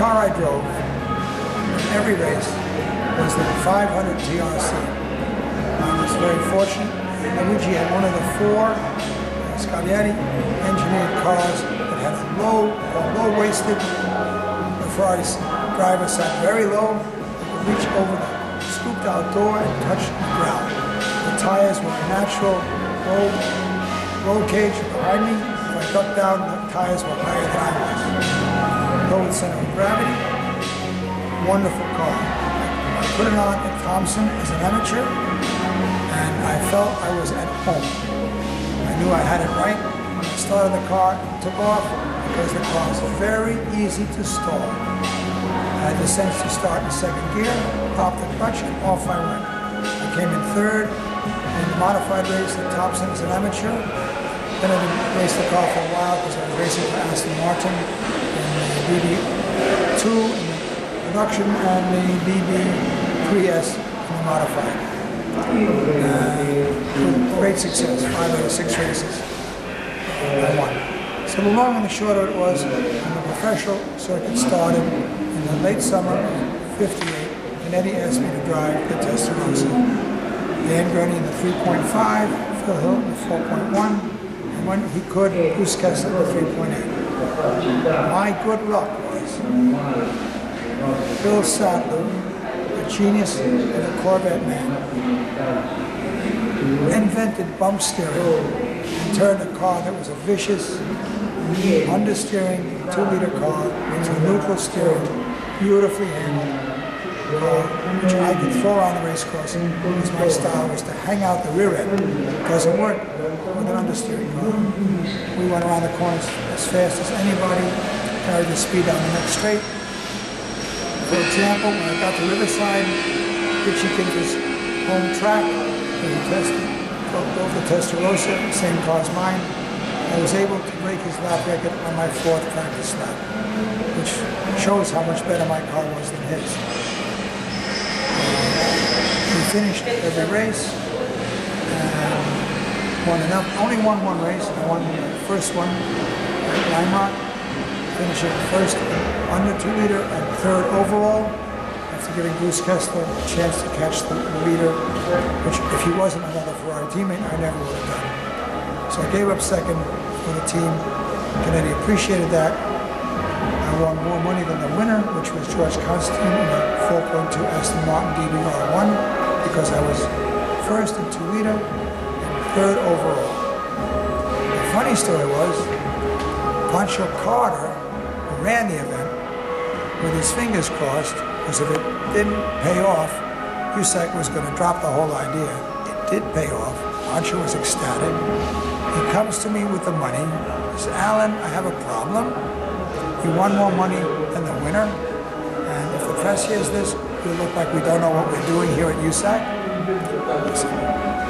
car I drove in every race was the 500 GRC. I was very fortunate. Luigi had one of the 4 Scaglietti engineered cars that had a low-waisted. The Ferrari driver sat very low, could reach over the scooped out door and touch the ground. The tires were a natural roll cage behind me. If I ducked down, the tires were higher than I was. Low center of gravity, wonderful car. I put it on at Thompson as an amateur, and I felt I was at home. I knew I had it right. I started the car, took off, because the car was very easy to stall. I had the sense to start in second gear, pop the clutch, and off I went. I came in 3rd in the modified race at Thompson as an amateur. Then I didn't race the car for a while because I was racing for Aston Martin in the BB2 in the production and the BB3S in the modified. Great success, 5 out of 6 races. I won. So the long and the short of it was, when the professional circuit started in the late summer of '58, Canetti asked me to drive the Testarossa. Dan Gurney in the 3.5, Phil Hill in the 4.1, and when he could, Bruce Kessler in the 3.8. My good luck was Bill Sadler, a genius and a Corvette man, invented bump steering and turned a car that was a vicious, understeering 2-liter car into a neutral steering, beautifully handled car, which I could throw around the race course because my style was to hang out the rear end. It doesn't work with an understeering car. We went around the corners as fast as anybody, carried the speed down the next straight. For example, when I got to Riverside, Richie Kinker's home track, where he drove the Testarossa, same car as mine, I was able to break his lap record on my 4th practice lap, which shows how much better my car was than his. We finished every race and only won one race. I won the first one at Weimar, finishing first under 2-liter and 3rd overall, after giving Bruce Kessler a chance to catch the leader, which if he wasn't another Ferrari teammate, I never would have done. So I gave up 2nd for the team. Canetti appreciated that. I won more money than the winner, which was George Constantine in a 4.2 Aston Martin DBR1, because I was first in 2-liter and 3rd overall. The funny story was, Pancho Carter, who ran the event, with his fingers crossed, because if it didn't pay off, USAC was going to drop the whole idea. It did pay off. Pancho was ecstatic. He comes to me with the money. He says, "Alan, I have a problem. You won more money than the winner, and if the press hears this, it'll look like we don't know what we're doing here at USAC." I said,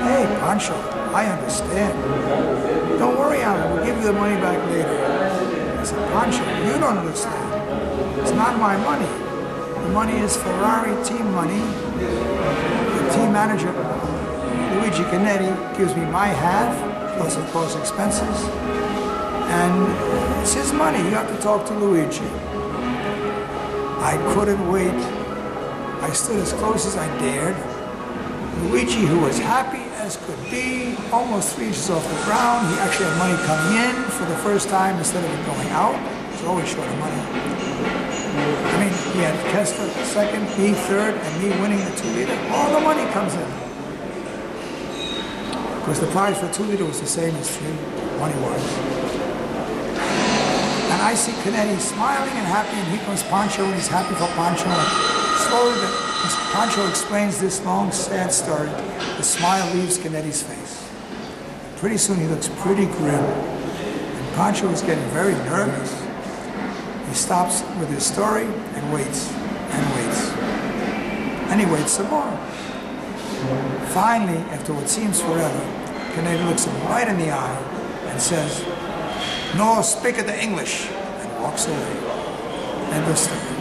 "Hey, Pancho, I understand. Don't worry, Alan, we'll give you the money back later." I said, "Pancho, you don't understand. It's not my money. The money is Ferrari team money. The team manager, Luigi Canetti, gives me my half, plus of course expenses. And it's his money. You have to talk to Luigi." I couldn't wait. I stood as close as I dared. Luigi, who was happy as could be, almost 3 inches off the ground. He actually had money coming in for the first time instead of it going out. He was always short of money. I mean, he had Kessler 2nd, me 3rd, and me winning the 2-liter. All the money comes in. Because the price for 2-liter was the same as 3, money-wise. And I see Canetti smiling and happy, and here comes Pancho, and he's happy for Pancho. Slowly, as Pancho explains this long, sad story, the smile leaves Canetti's face. Pretty soon he looks pretty grim, and Pancho is getting very nervous. He stops with his story and waits, and waits. And he waits some more. Finally, after what seems forever, Canetti looks him right in the eye and says, "No, speak the English," and walks away. End of story.